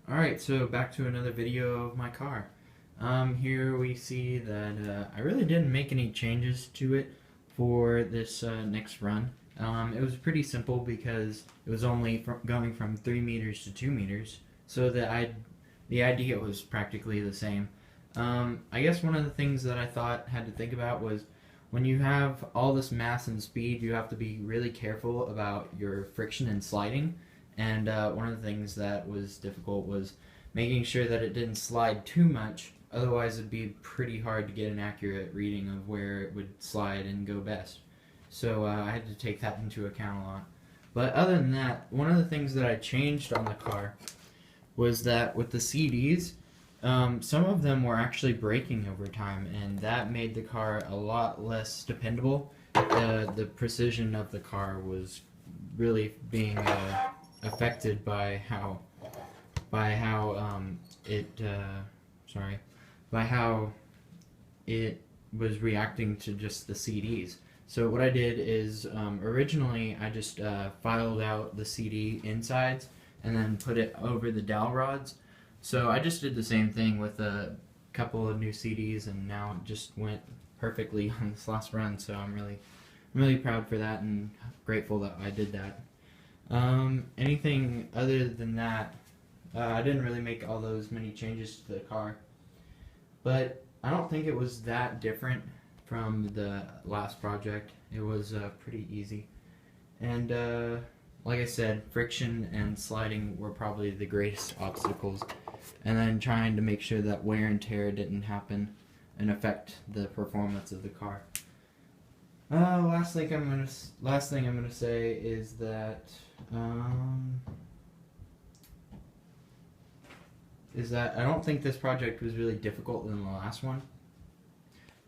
Alright, so back to another video of my car. Here we see that I really didn't make any changes to it for this next run. It was pretty simple because it was only going from 3 meters to 2 meters, so the idea was practically the same. I guess one of the things that I thought had to think about was when you have all this mass and speed, you have to be really careful about your friction and sliding. And one of the things that was difficult was making sure that it didn't slide too much, otherwise it'd be pretty hard to get an accurate reading of where it would slide and go best. So I had to take that into account a lot. But other than that, one of the things that I changed on the car was that with the CDs, some of them were actually breaking over time, and that made the car a lot less dependable. The precision of the car was really being affected by how it was reacting to just the CDs. So what I did is originally I just filed out the CD insides and then put it over the dowel rods. So I just did the same thing with a couple of new CDs, and now it just went perfectly on this last run. So I'm really proud for that and grateful that I did that. Anything other than that, I didn't really make all those many changes to the car, but I don't think it was that different from the last project. It was pretty easy, and like I said, friction and sliding were probably the greatest obstacles, and then trying to make sure that wear and tear didn't happen and affect the performance of the car. Last thing I'm gonna say is that I don't think this project was really difficult than the last one.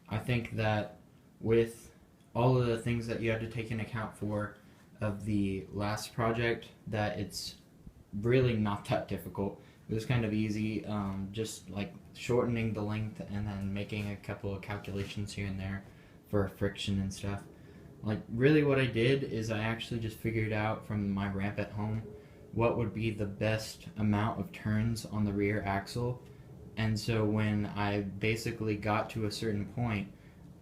I think that with all of the things that you had to take into account for of the last project, that it's really not that difficult. It was kind of easy, just like shortening the length and then making a couple of calculations here and there for friction and stuff. Like, really what I did is I actually just figured out from my ramp at home what would be the best amount of turns on the rear axle, and so when I basically got to a certain point,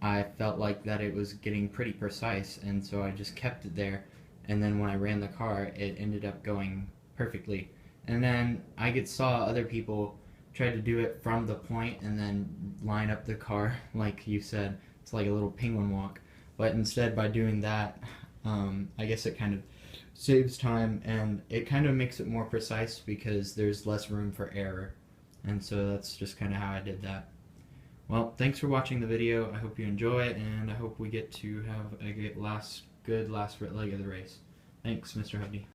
I felt like that it was getting pretty precise, and so I just kept it there, and then when I ran the car, it ended up going perfectly. And then I saw other people try to do it from the point and then line up the car like you said. It's like a little penguin walk. But instead, by doing that, I guess it kind of saves time, and it kind of makes it more precise because there's less room for error. And so that's just kind of how I did that. Well, thanks for watching the video. I hope you enjoy it, and I hope we get to have a good last leg of the race. Thanks, Mr. Hubney.